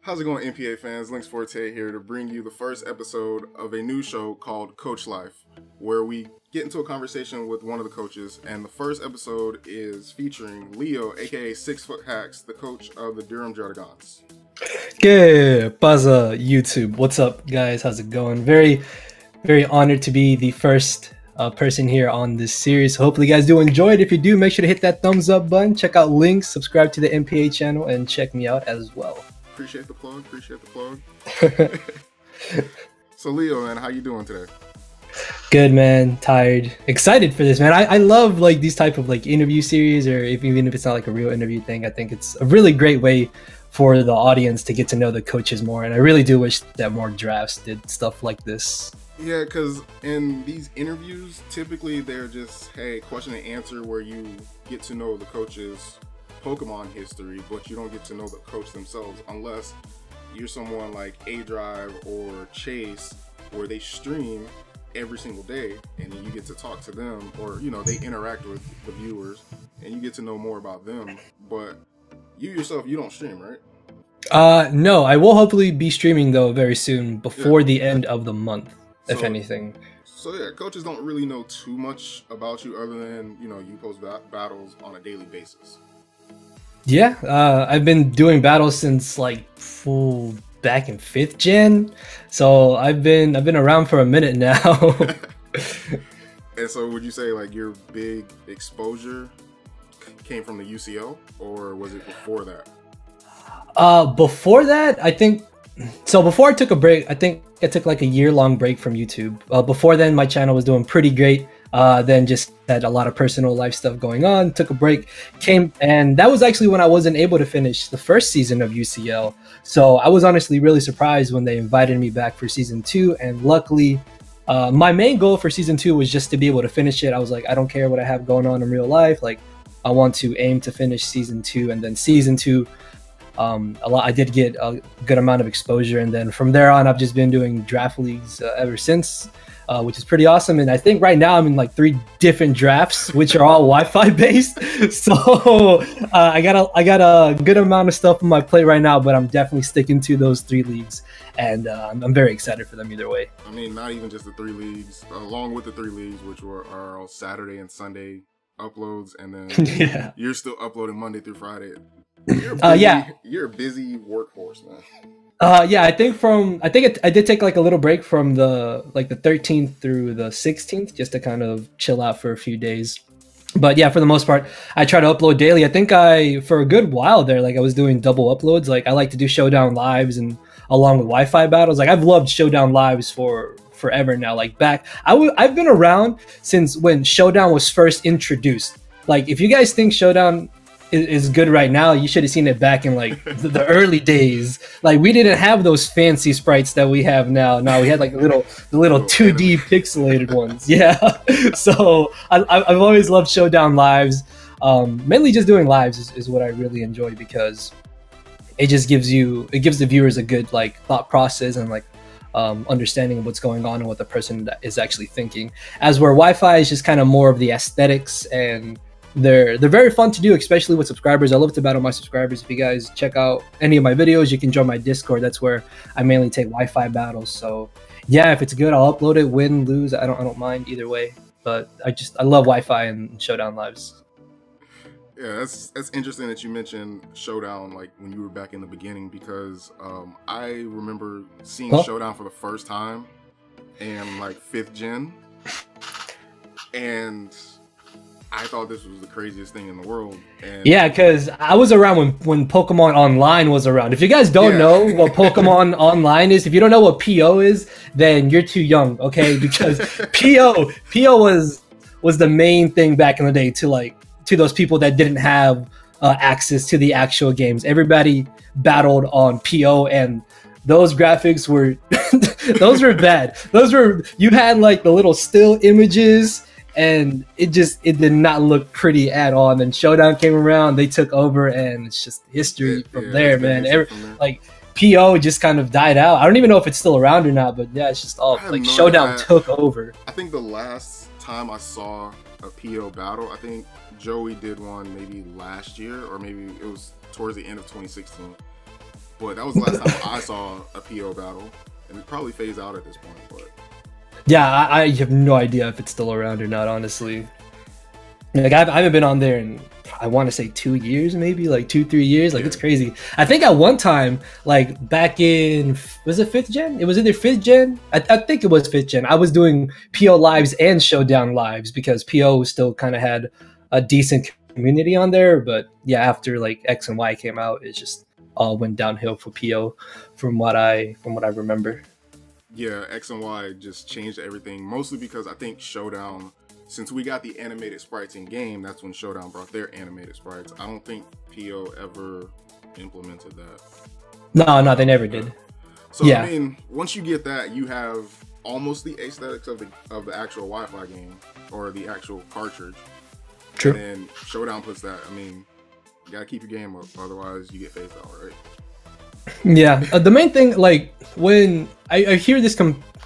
How's it going, NPA fans? Links Forte here to bring you the first episode of a new show called Coach Life, where we get into a conversation with one of the coaches. And the first episode is featuring Leo, aka 6ftHax, the coach of the Durham Dragons. Que pasa, YouTube? What's up, guys? How's it going? Very honored to be the first person here on this series. Hopefully you guys do enjoy it. If you do, make sure to hit that thumbs up button, check out links, subscribe to the NPA channel, and check me out as well. Appreciate the plug. So Leo, man, how you doing today? Good, man. Tired, excited for this, man. I love like these type of like interview series, or even if it's not like a real interview thing. I think it's a really great way for the audience to get to know the coaches more, and I really do wish that more drafts did stuff like this. Yeah, because in these interviews, typically they're just, hey, question and answer, where you get to know the coach's Pokemon history, but you don't get to know the coach themselves unless you're someone like A-Drive or Chase, where they stream every single day and you get to talk to them, or, you know, they interact with the viewers and you get to know more about them. But you yourself, you don't stream, right? No, I will hopefully be streaming though very soon, before the end of the month, if anything. So yeah, coaches don't really know too much about you other than, you know, you post battles on a daily basis. Yeah, I've been doing battles since like back in 5th gen, so I've been around for a minute now. And so would you say like your big exposure came from the UCL, or was it before that? Before that, I think so. Before I took a break, I think I took like a year-long break from YouTube. Before then, my channel was doing pretty great. Then just had a lot of personal life stuff going on, took a break, and that was actually when I wasn't able to finish the first season of UCL. So I was honestly really surprised when they invited me back for season 2, and luckily, my main goal for season 2 was just to be able to finish it. I was like, I don't care what I have going on in real life, like I want to aim to finish season 2, and then season 2, I did get a good amount of exposure, and then from there on, I've just been doing draft leagues ever since. Which is pretty awesome, and I think right now I'm in like 3 different drafts, which are all Wi-Fi based. So I got a good amount of stuff on my plate right now, but I'm definitely sticking to those 3 leagues, and I'm very excited for them either way. I mean, not even just the 3 leagues, along with the 3 leagues, which are all Saturday and Sunday uploads, and then Yeah, you're still uploading Monday through Friday. You're a busy workforce, man. Yeah, I think I did take like a little break from the 13th through the 16th, just to kind of chill out for a few days. But yeah, for the most part, I try to upload daily. I think for a good while there, like I was doing double uploads. Like I like to do Showdown lives and along with Wi-Fi battles. Like I've loved Showdown lives for forever now. Like I've been around since when Showdown was first introduced. Like if you guys think Showdown is good right now, you should have seen it back in like the early days. Like we didn't have those fancy sprites that we have now. No, we had like the little 2D pixelated ones. Yeah. So I've always loved Showdown lives. Mainly just doing lives is what I really enjoy, because it just gives the viewers a good like thought process and like understanding of what's going on and what the person is actually thinking. As where Wi-Fi is just kind of more of the aesthetics, and they're very fun to do, especially with subscribers. I love to battle my subscribers. If you guys check out any of my videos, you can join my Discord. That's where I mainly take Wi-Fi battles. So yeah, if it's good, I'll upload it. Win, lose, I don't mind either way. But I love Wi-Fi and Showdown lives. Yeah, that's interesting that you mentioned Showdown like when you were back in the beginning, because I remember seeing Showdown for the first time in like 5th gen, and I thought this was the craziest thing in the world. And yeah, because I was around when Pokemon Online was around. If you guys don't know what Pokemon Online is, if you don't know what PO is, then you're too young, okay? Because PO was the main thing back in the day to those people that didn't have access to the actual games. Everybody battled on PO, and those graphics were those were bad. You had like the little still images, and it did not look pretty at all. And then Showdown came around, they took over, and it's just history from there, man. Like PO just kind of died out. I don't even know if it's still around or not, but yeah, it's just all like Showdown took over. I think the last time I saw a PO battle, I think Joey did one maybe last year, or maybe it was towards the end of 2016. but that was the last time I saw a PO battle, and it probably phased out at this point. But Yeah, I have no idea if it's still around or not, honestly. Like I haven't been on there in, I want to say 2 years, maybe like 2-3 years. Like, it's crazy. I think at one time, like back in, was it 5th gen? It was either 5th gen. I think it was 5th gen. I was doing PO lives and Showdown lives because PO still kind of had a decent community on there. But yeah, after like X and Y came out, it just all went downhill for PO, from what I remember. yeah, X and Y just changed everything, mostly because I think Showdown, since we got the animated sprites in game, that's when Showdown brought their animated sprites. I don't think PO ever implemented that. No, they never did. So yeah. I mean, once you get that, you have almost the aesthetics of the actual Wi-Fi game or the actual cartridge. True. And then Showdown puts that. I mean, you gotta keep your game up, otherwise you get phased out, right? Yeah, the main thing, like when I hear this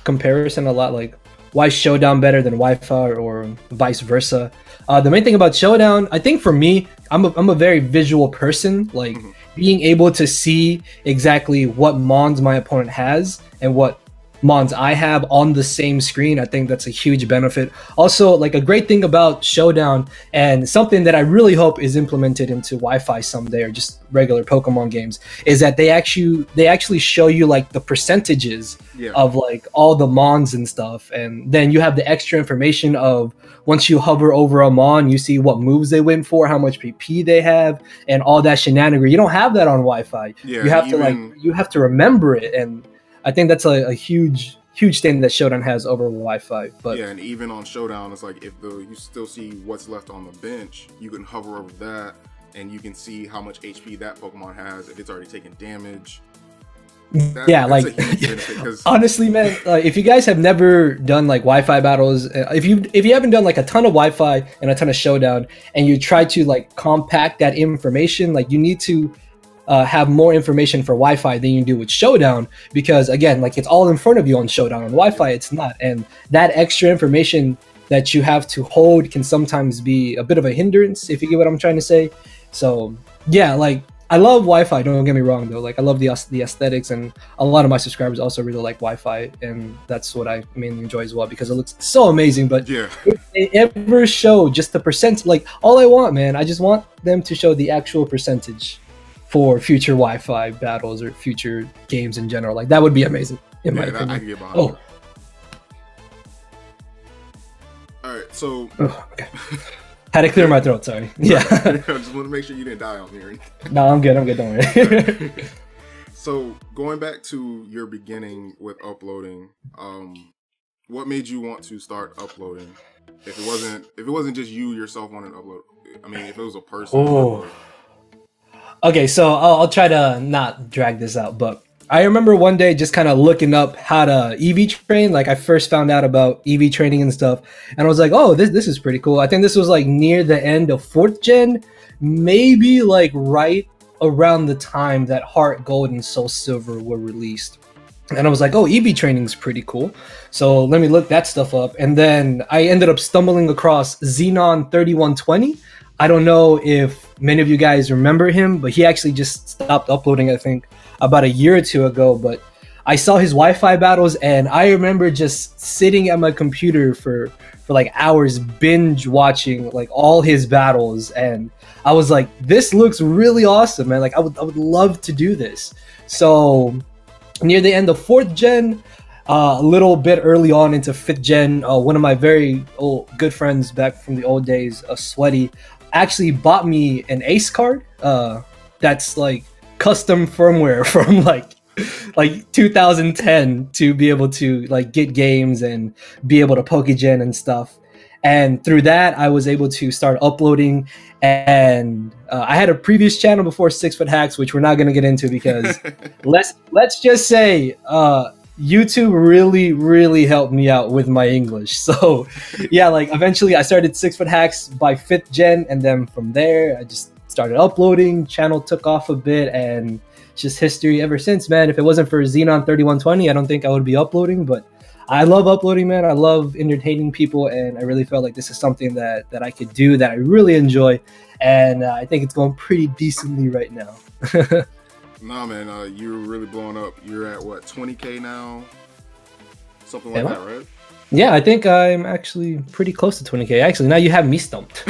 comparison a lot, like why Showdown better than Wi-Fi or vice versa. The main thing about Showdown, I think for me, I'm a very visual person. Like being able to see exactly what mons my opponent has and what mons I have on the same screen, I think that's a huge benefit. Also, like a great thing about Showdown, and something that I really hope is implemented into Wi-Fi someday, or just regular Pokemon games, is that they actually show you like the percentages of like all the mons and stuff, and then you have the extra information of once you hover over a mon, you see what moves they went for, how much PP they have, and all that shenanigan. You don't have that on Wi-Fi. Yeah, you have to remember it, and I think that's a huge thing that Showdown has over Wi-Fi. But yeah, and even on Showdown, it's like if you still see what's left on the bench, you can hover over that, and you can see how much HP that Pokemon has, if it's already taken damage. Yeah, like honestly, man, if you guys have never done like Wi-Fi battles, if you haven't done like a ton of Wi-Fi and a ton of Showdown, and you try to like compact that information, like you need to have more information for Wi-Fi than you do with Showdown, because again, like it's all in front of you on Showdown. On Wi-Fi, it's not, and that extra information that you have to hold can sometimes be a bit of a hindrance, if you get what I'm trying to say. So yeah, like I love Wi-Fi, don't get me wrong though. Like I love the aesthetics, and a lot of my subscribers also really like Wi-Fi, and that's what I mainly enjoy as well, because it looks so amazing. But yeah, if they ever show just the percent, like all I want, man, I just want them to show the actual percentage for future Wi-Fi battles or future games in general. Like that would be amazing, in my opinion. I can get behind that. All right, so okay. Had to clear my throat. Sorry. Yeah. I just want to make sure you didn't die on me. No, I'm good. Don't worry. So going back to your beginning with uploading, what made you want to start uploading? If it wasn't just you yourself wanting to upload, I mean, if it was a person. Oh. Okay, so I'll try to not drag this out, but I remember one day just kind of looking up how to EV train. Like I first found out about EV training and stuff, and I was like, oh, this is pretty cool. I think this was like near the end of 4th gen, maybe like right around the time that Heart Gold and Soul Silver were released. And I was like, oh, EV training's pretty cool. So let me look that stuff up. And then I ended up stumbling across Xenon 3120. I don't know if many of you guys remember him, but he actually just stopped uploading, I think, about a year or two ago. But I saw his Wi-Fi battles, and I remember just sitting at my computer for like hours, binge watching like all his battles. And I was like, this looks really awesome, man. Like I would love to do this. So near the end of 4th gen, a little bit early on into 5th gen, one of my very good friends back from the old days, Sweaty, actually bought me an Ace card that's like custom firmware from like 2010 to be able to like get games and be able to Pokegen and stuff. And through that, I was able to start uploading. And I had a previous channel before 6ftHax, which we're not going to get into because let's just say YouTube really helped me out with my English. So yeah, like eventually I started 6ftHax by 5th gen, and then from there I just started uploading. Channel took off a bit, and it's just history ever since, man. If it wasn't for Xenon 3120, I don't think I would be uploading, but I love uploading, man. I love entertaining people, and I really felt like this is something that I could do, that I really enjoy, and I think it's going pretty decently right now. Nah, man, you're really blowing up. You're at what, 20K now? Something like that, right? Yeah, I think I'm actually pretty close to 20K. Actually, now you have me stumped.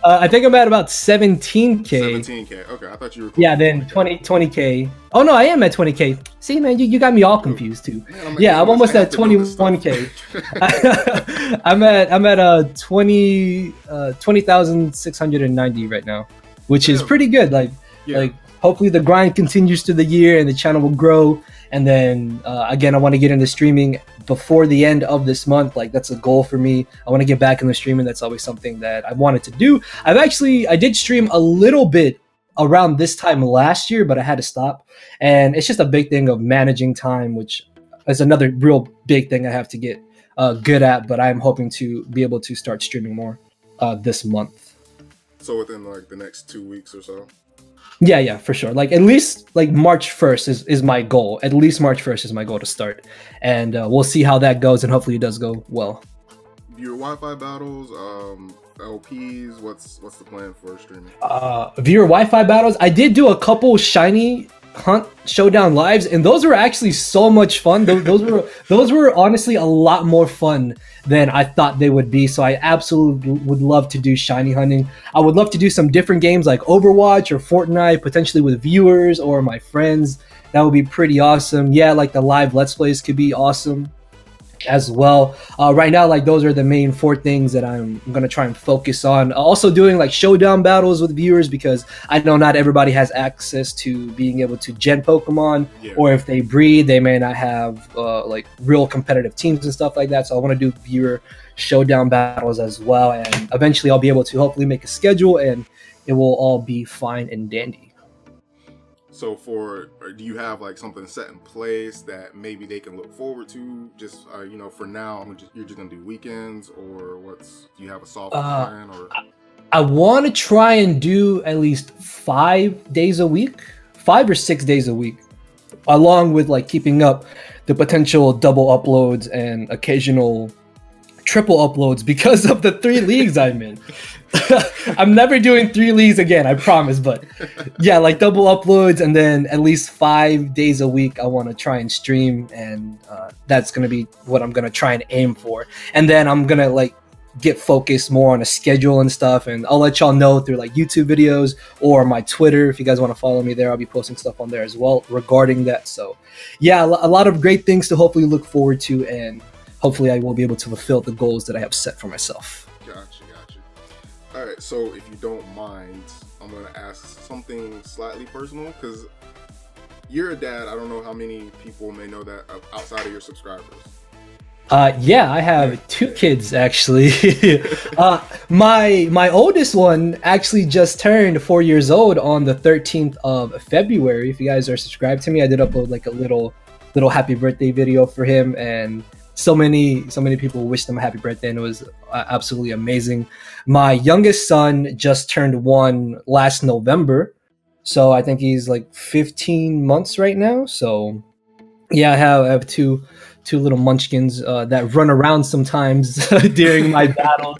I think I'm at about 17K. 17K. Okay, I thought you were close. Yeah, then 20K. Oh no, I am at 20K. See, man, you got me all confused too. Man, I'm almost at 21K. I'm at 20,690 right now, which is pretty good. Like hopefully the grind continues through the year and the channel will grow. And then again, I want to get into streaming before the end of this month. Like that's a goal for me. I want to get back into streaming. That's always something that I wanted to do. I did stream a little bit around this time last year, but I had to stop. And it's just a big thing of managing time, which is another real big thing I have to get good at. But I'm hoping to be able to start streaming more this month. So within like the next 2 weeks or so? Yeah, for sure. Like at least like March 1st is my goal. At least March 1st is my goal to start. And we'll see how that goes, and hopefully it does go well. Your Wi-Fi battles, LPs, what's the plan for streaming? Viewer Wi-Fi battles. I did do a couple Shiny Hunt Showdown lives, and those were actually so much fun. Those were honestly a lot more fun than I thought they would be. So I absolutely would love to do shiny hunting. I would love to do some different games like Overwatch or Fortnite, potentially with viewers or my friends. That would be pretty awesome. Yeah, like the live Let's Plays could be awesome as well. Right now, like those are the main 4 things that I'm gonna try and focus on. Also doing like showdown battles with viewers, because I know not everybody has access to being able to gen Pokemon, or if they breed, they may not have like real competitive teams and stuff like that. So I want to do viewer showdown battles as well, and eventually I'll be able to hopefully make a schedule and it will all be fine and dandy. So do you have like something set in place that maybe they can look forward to? Just you know, for now, you're just gonna do weekends, or do you have a soft plan? Or I want to try and do at least 5 days a week, 5 or 6 days a week, along with like keeping up the potential double uploads and occasional triple uploads because of the 3 leagues I'm in. I'm never doing 3 leagues again, I promise. But yeah, like double uploads, and then at least 5 days a week I want to try and stream, and that's gonna be what I'm gonna try and aim for. And then I'm gonna like get focused more on a schedule and stuff, and I'll let y'all know through like YouTube videos or my Twitter. If you guys want to follow me there, I'll be posting stuff on there as well regarding that. So yeah, a lot of great things to hopefully look forward to, and hopefully I will be able to fulfill the goals that I have set for myself. Gotcha. All right, so if you don't mind, I'm going to ask something slightly personal, because you're a dad. I don't know how many people may know that outside of your subscribers. Yeah, I have 2 kids actually. My oldest one actually just turned 4 years old on the 13th of February. If you guys are subscribed to me, I did upload like a little happy birthday video for him, and so many people wished him a happy birthday, and it was absolutely amazing. My youngest son just turned 1 last November, so I think he's like 15 months right now. So yeah, I have two little munchkins that run around sometimes during my battles.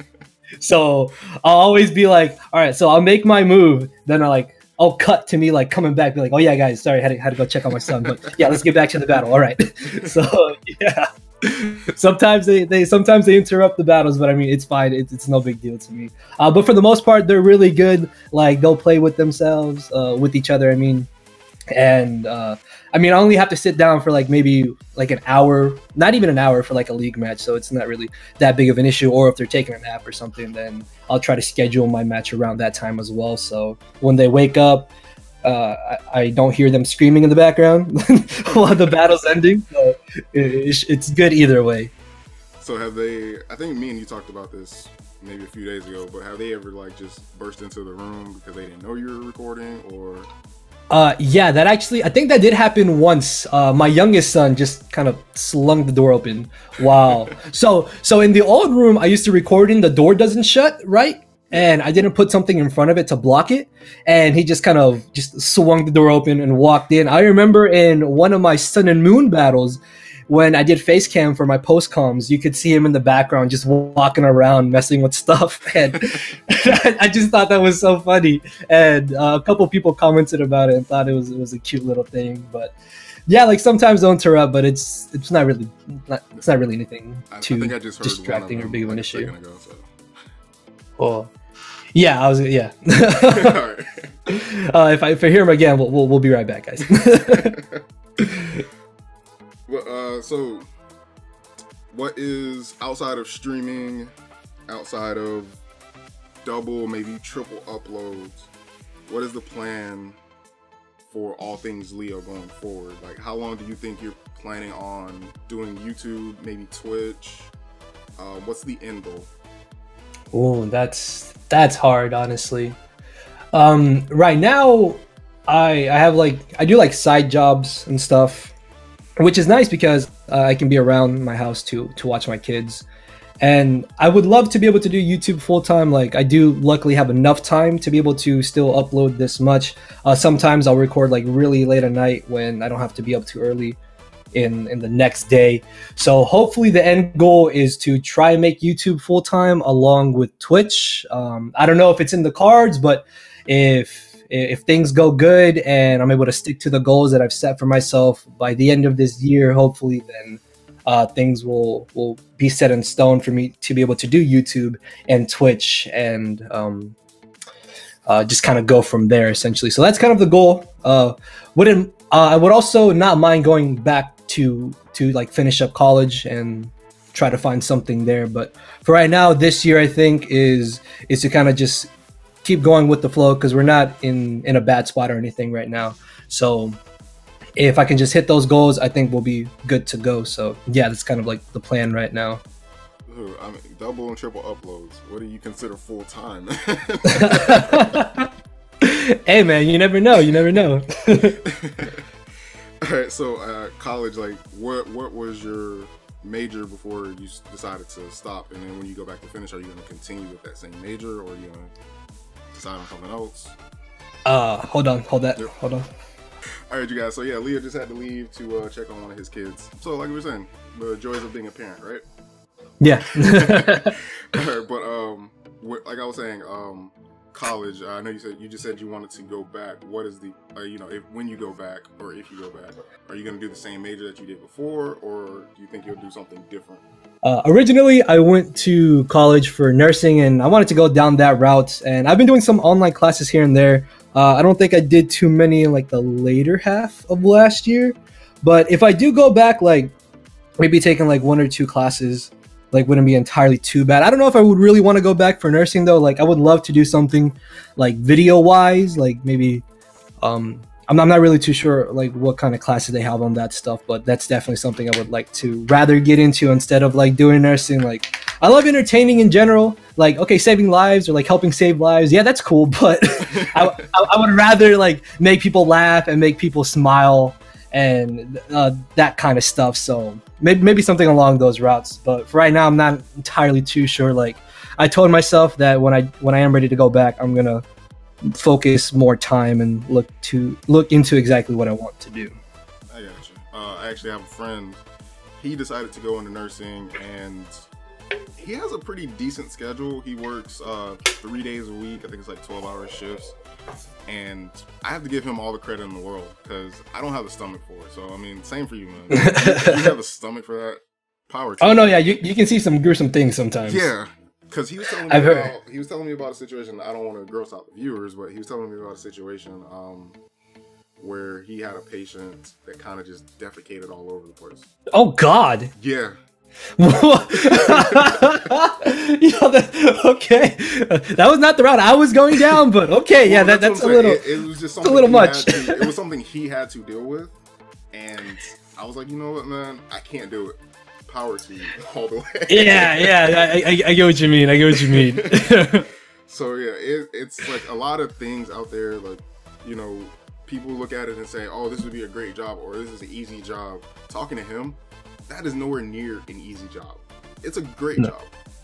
So I'll always be like, all right, so I'll make my move, then I'll cut to me like coming back, be like, oh yeah guys, sorry, had to go check on my son, but yeah, let's get back to the battle. All right. So yeah, sometimes they interrupt the battles, but I mean, it's fine. It's no big deal to me. But for the most part, they're really good. Like they'll play with themselves, with each other. I mean, and I mean, I only have to sit down for like maybe like an hour, not even an hour for like a league match. So it's not really that big of an issue. Or if they're taking a nap or something, then I'll try to schedule my match around that time as well. So when they wake up, I don't hear them screaming in the background while the battle's ending. So it's good either way. So have they, I think me and you talked about this maybe a few days ago, but have they ever like just burst into the room because they didn't know you were recording, or? Yeah, that actually, I think that did happen once. My youngest son just kind of slung the door open. Wow. So in the old room I used to record in, the door doesn't shut, right? And I didn't put something in front of it to block it. And he just kind of just swung the door open and walked in. I remember in one of my Sun and Moon battles, when I did face cam for my post comms, you could see him in the background just walking around messing with stuff, and I just thought that was so funny. And a couple people commented about it and thought it was a cute little thing. But yeah, like sometimes they'll interrupt, but it's not really anything too distracting or big of an issue. Well, yeah, All right. If I hear him again, we'll be right back, guys. Well, so what is outside of streaming, outside of double, maybe triple uploads? What is the plan for all things Leo going forward? Like, how long do you think you're planning on doing YouTube, maybe Twitch? What's the end goal? Oh, that's hard, honestly. Right now, I do like side jobs and stuff, which is nice because I can be around my house to watch my kids. And I would love to be able to do YouTube full time. Like, I do luckily have enough time to be able to still upload this much. Sometimes I'll record like really late at night when I don't have to be up too early in the next day. So hopefully the end goal is to try and make YouTube full time along with Twitch. I don't know if it's in the cards, but if things go good and I'm able to stick to the goals that I've set for myself by the end of this year, hopefully then things will be set in stone for me to be able to do YouTube and Twitch and just kind of go from there, essentially. So that's kind of the goal. I would also not mind going back to like finish up college and try to find something there. But for right now, this year I think is to kind of just keep going with the flow, because we're not in a bad spot or anything right now. So if I can just hit those goals, I think we'll be good to go. So yeah, that's kind of like the plan right now. I mean, double and triple uploads. What do you consider full time? Hey man, you never know. You never know. All right, so college, like, what was your major before you decided to stop? And then when you go back to finish, are you going to continue with that same major, or are you going to decide on something else? Hold on. All right, you guys. So yeah, Leo just had to leave to check on one of his kids. So like we were saying, the joys of being a parent, right? Yeah. All right, but like I was saying, college. I know you just said you wanted to go back. What is the when you go back, or if you go back, are you going to do the same major that you did before, or do you think you'll do something different? Originally, I went to college for nursing, and I wanted to go down that route. And I've been doing some online classes here and there. I don't think I did too many in like the later half of last year. But if I do go back, like maybe taking like 1 or 2 classes, like wouldn't be entirely too bad. I don't know if I would really want to go back for nursing though. Like I would love to do something like video wise, like maybe I'm not really too sure like what kind of classes they have on that stuff, but that's definitely something I would like to rather get into instead of like doing nursing. Like I love entertaining in general, like okay, saving lives or like helping save lives, yeah, that's cool, but I would rather like make people laugh and make people smile and that kind of stuff. So maybe something along those routes, but for right now I'm not entirely too sure. Like I told myself that when I am ready to go back, I'm gonna focus more time and look into exactly what I want to do. I got you. I actually have a friend, he decided to go into nursing, and he has a pretty decent schedule. He works 3 days a week. I think it's like 12-hour shifts. And I have to give him all the credit in the world because I don't have the stomach for it. So, I mean, same for you, man. You have the stomach for that? Power to you. Oh, no, yeah. You can see some gruesome things sometimes. Yeah. Because he was telling me about a situation. I don't want to gross out the viewers, but he was telling me about a situation where he had a patient that kind of just defecated all over the place. Oh, God. Yeah. Okay, that was not the route I was going down, but okay, yeah, that's a little. It was just something a little much. It was something he had to deal with, and I was like, you know what, man, I can't do it. Power to you all the way. Yeah, I get what you mean. So yeah, it's like a lot of things out there, like, you know, people look at it and say, oh, this would be a great job, or this is an easy job. Talking to him, that is nowhere near an easy job. It's a great job,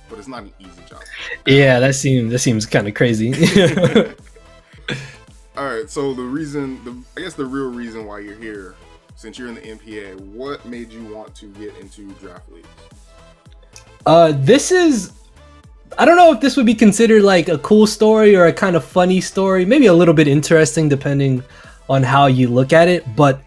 but it's not an easy job. Yeah, that seems kind of crazy. All right, so the real reason why you're here since you're in the NPA, what made you want to get into draft leagues? This is, I don't know if this would be considered like a cool story or a kind of funny story, maybe a little bit interesting depending on how you look at it. But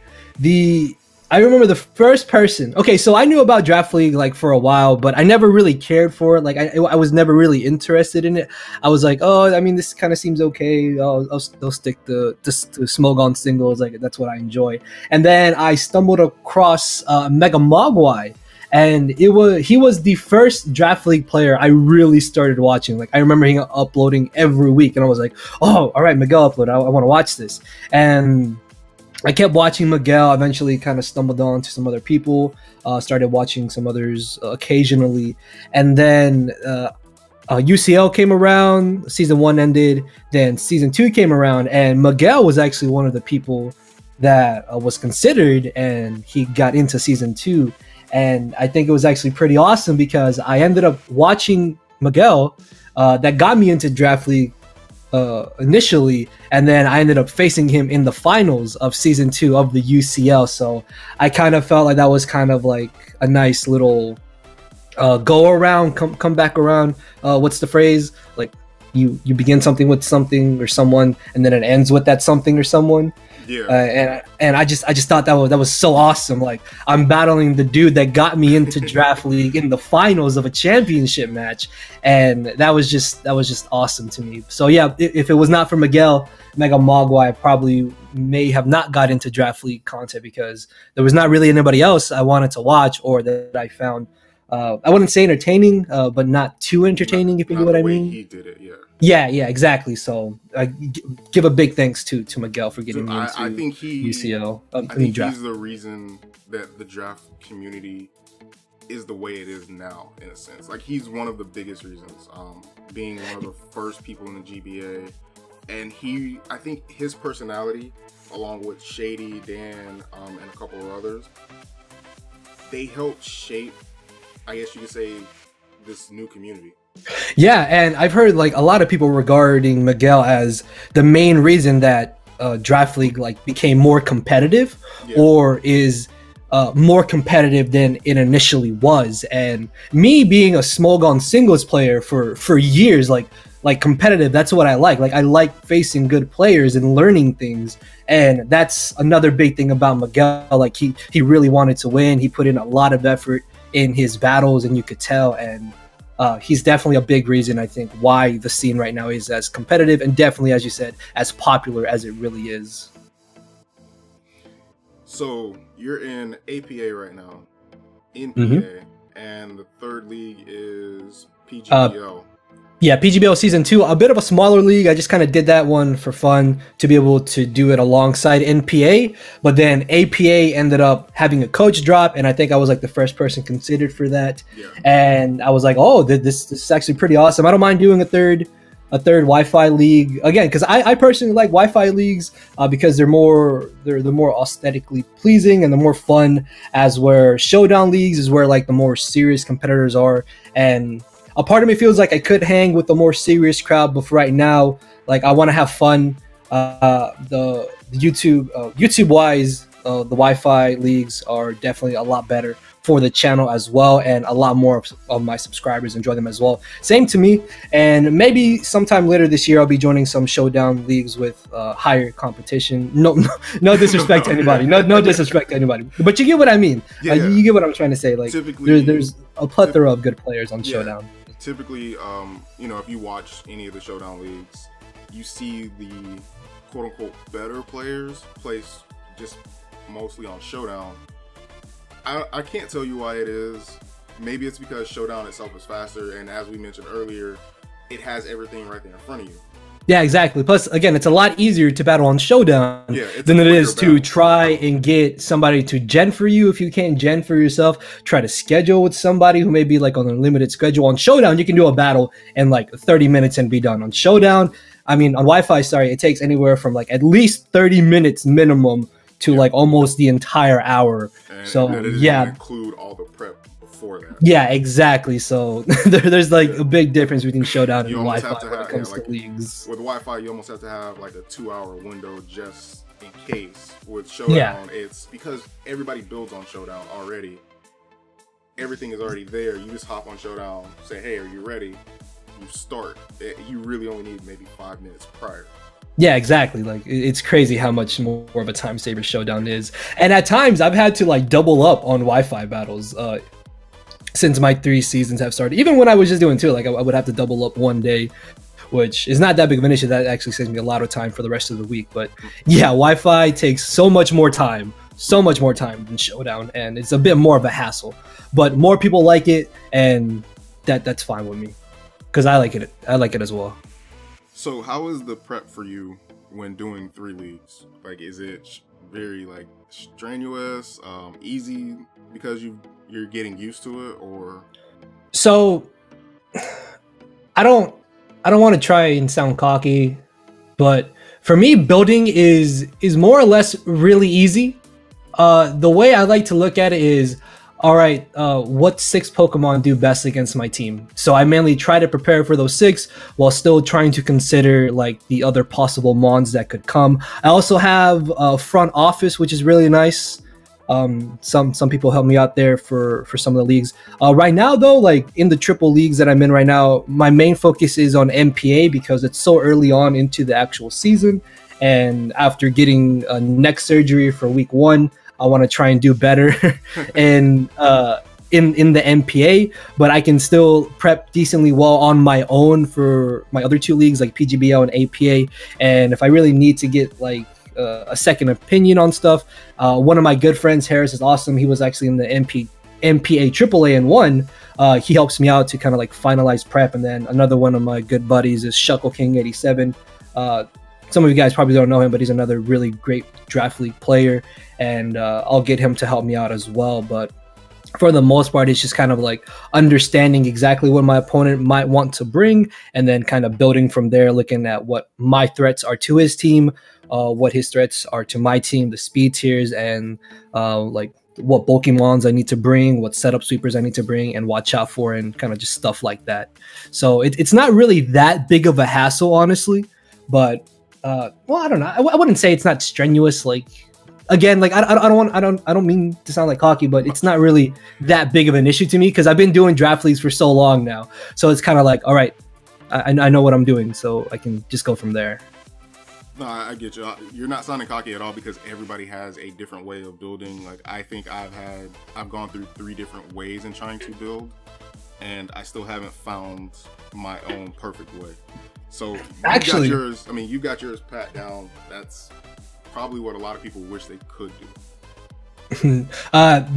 I remember the first person. Okay, so I knew about Draft League like for a while, but I never really cared for it. Like I was never really interested in it. I was like, oh, I mean, this kind of seems okay. I'll stick to Smogon singles. Like that's what I enjoy. And then I stumbled across Mega Mogwai, and he was the first Draft League player I really started watching. Like I remember him uploading every week, and I was like, oh, all right, Miguel upload. I want to watch this. And I kept watching Miguel, eventually kind of stumbled on to some other people, started watching some others occasionally. And then UCL came around, season 1 ended, then season 2 came around, and Miguel was actually one of the people that was considered, and he got into season 2. And I think it was actually pretty awesome because I ended up watching Miguel, that got me into Draft League initially, and then I ended up facing him in the finals of season 2 of the UCL. So I kind of felt like that was kind of like a nice little go around, come back around. What's the phrase? Like you begin something with something or someone, and then it ends with that something or someone. Yeah. And I just thought that was so awesome. Like I'm battling the dude that got me into Draft League in the finals of a championship match, and that was just awesome to me. So yeah, if it was not for Miguel, Mega Mogwai, I probably may have not got into Draft League content because there was not really anybody else I wanted to watch or that I found I wouldn't say entertaining, but not too entertaining, if you know what I mean. He did it, yeah. Yeah, exactly. So I give a big thanks to Miguel for getting me into I think UCL. I think he's the reason that the draft community is the way it is now, in a sense. Like he's one of the biggest reasons, being one of the first people in the GBA, and I think his personality, along with Shady, Dan, and a couple of others, they helped shape, I guess you could say, this new community. Yeah, and I've heard like a lot of people regarding Miguel as the main reason that Draft League like became more competitive, or is more competitive than it initially was. And me being a Smogon singles player for years, like competitive, that's what I like. Like I like facing good players and learning things, and that's another big thing about Miguel. Like he really wanted to win. He put in a lot of effort in his battles, and you could tell. And he's definitely a big reason, I think, why the scene right now is as competitive and definitely, as you said, as popular as it really is. So you're in APA right now, NPA, and the third league is PGBL. Yeah, PGBL Season 2, a bit of a smaller league. I just kind of did that one for fun to be able to do it alongside NPA. But then APA ended up having a coach drop, and I think I was like the first person considered for that. Yeah. And I was like, oh, this is actually pretty awesome. I don't mind doing a third Wi-Fi league again, because I personally like Wi-Fi leagues because they're more aesthetically pleasing and they're more fun. As where Showdown leagues is where like the more serious competitors are, and a part of me feels like I could hang with the more serious crowd, but for right now, like I want to have fun. The YouTube wise, the Wi-Fi leagues are definitely a lot better for the channel as well, and a lot more of my subscribers enjoy them as well. Same to me, and maybe sometime later this year I'll be joining some Showdown leagues with higher competition. No disrespect to anybody, no disrespect to anybody, but you get what I mean. You get what I'm trying to say. Like there's a plethora of good players on Showdown. Typically, if you watch any of the Showdown leagues, you see the quote-unquote better players place just mostly on Showdown. I can't tell you why it is. Maybe it's because Showdown itself is faster, and as we mentioned earlier, it has everything right there in front of you. Yeah, exactly. Plus, again, it's a lot easier to battle on Showdown than it is to try and get somebody to gen for you. If you can't gen for yourself, try to schedule with somebody who may be like on a limited schedule. On Showdown, you can do a battle in like 30 minutes and be done. On Showdown, on Wi-Fi, it takes anywhere from like at least 30 minutes minimum to like almost the entire hour. And so that doesn't include all the prep before that. Yeah, exactly. So there's like a big difference between Showdown and Wi-Fi when it comes to leagues. With Wi-Fi, you almost have to have like a 2-hour window just in case with Yeah. Showdown, it's because everybody builds on Showdown already. Everything is already there. You just hop on Showdown, say, hey, are you ready? You start. You really only need maybe 5 minutes prior. Yeah, exactly. Like it's crazy how much more of a time saver Showdown is. And at times I've had to like double up on Wi-Fi battles since my 3 seasons have started. Even when I was just doing 2, like I would have to double up one day, which is not that big of an issue. That actually saves me a lot of time for the rest of the week. But yeah, Wi-Fi takes so much more time than Showdown, and it's a bit more of a hassle. But more people like it, and that's fine with me because I like it. I like it as well. So how is the prep for you when doing 3 leagues? Like, is it very like strenuous, easy because you're getting used to it, or? So I don't want to try and sound cocky, but for me, building is more or less really easy. The way I like to look at it is, all right, what 6 Pokemon do best against my team? So I mainly try to prepare for those 6 while still trying to consider like the other possible mons that could come. I also have a front office, which is really nice. Some people help me out there for some of the leagues. Right now though, like in the triple leagues that I'm in right now, my main focus is on NPA because it's so early on into the actual season. And after getting a neck surgery for week 1, I want to try and do better in the NPA, but I can still prep decently well on my own for my other 2 leagues like PGBL and APA. And if I really need to get like a second opinion on stuff, one of my good friends, Harris, is awesome. He was actually in the NPA AAA and won. He helps me out to kind of like finalize prep. And then another one of my good buddies is Shuckle King 87. Some of you guys probably don't know him, but he's another really great draft league player, and I'll get him to help me out as well. But for the most part, it's just kind of like understanding exactly what my opponent might want to bring, and then kind of building from there, looking at what my threats are to his team, what his threats are to my team, the speed tiers, and like what Pokemons I need to bring, what setup sweepers I need to bring and watch out for, and kind of just stuff like that. So it's not really that big of a hassle, honestly, but well, I don't know. I wouldn't say it's not strenuous. Like, again, like I don't mean to sound like cocky, but it's not really that big of an issue to me because I've been doing draft leagues for so long now. So it's kind of like, all right, I know what I'm doing, so I can just go from there. No, I get you. You're not sounding cocky at all because everybody has a different way of building. Like, I think I've gone through 3 different ways in trying to build, and I still haven't found my own perfect way. So actually, you got yours pat down. That's probably what a lot of people wish they could do.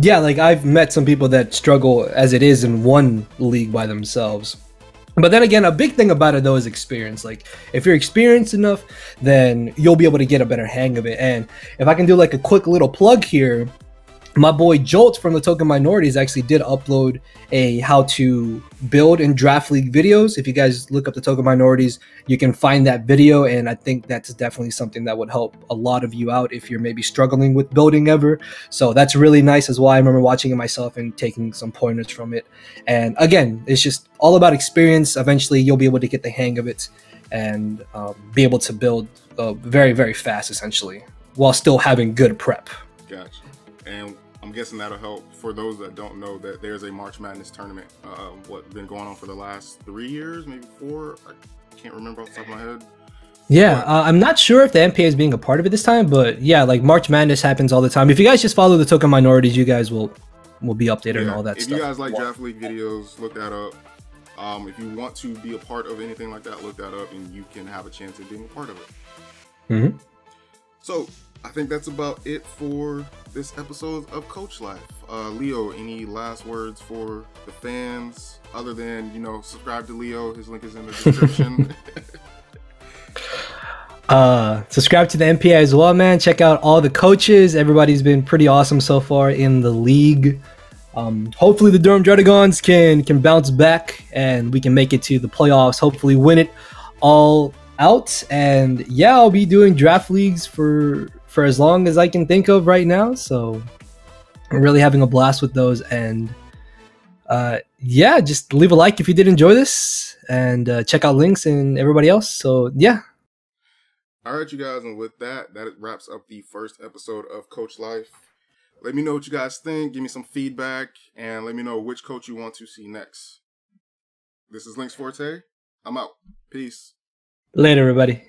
Yeah, like I've met some people that struggle as it is in one league by themselves. But then again, a big thing about it though is experience. Like if you're experienced enough, then you'll be able to get a better hang of it. And if I can do like a quick little plug here, my boy Jolt from the Token Minorities actually did upload a how to build in draft league videos. If you guys look up the Token Minorities, you can find that video, and I think that's definitely something that would help a lot of you out if you're maybe struggling with building ever. So that's really nice as well. I remember watching it myself and taking some pointers from it. And again, it's just all about experience. Eventually you'll be able to get the hang of it and be able to build very, very fast essentially while still having good prep. Gotcha. And I'm guessing that'll help for those that don't know that there's a March Madness tournament. Been going on for the last 3 years, maybe 4. I can't remember off the top of my head. Yeah, I'm not sure if the NPA is being a part of it this time, but yeah, like March Madness happens all the time. If you guys just follow the Token Minorities, you guys will be updated on all that stuff. If you guys like draft league videos, look that up. If you want to be a part of anything like that, look that up, and you can have a chance at being a part of it. Mm-hmm. So I think that's about it for this episode of Coach Life. Leo, any last words for the fans other than, subscribe to Leo? His link is in the description. Subscribe to the NPA as well, man. Check out all the coaches. Everybody's been pretty awesome so far in the league. Hopefully the Durham Dragons can bounce back and we can make it to the playoffs. Hopefully win it all out. And yeah, I'll be doing draft leagues for as long as I can think of right now. So I'm really having a blast with those. And yeah, just leave a like if you did enjoy this, and check out links and everybody else. So yeah. All right, you guys, and with that, that wraps up the first episode of Coach Life. Let me know what you guys think. Give me some feedback, and let me know which coach you want to see next. This is Links Forte. I'm out. Peace. Later, everybody.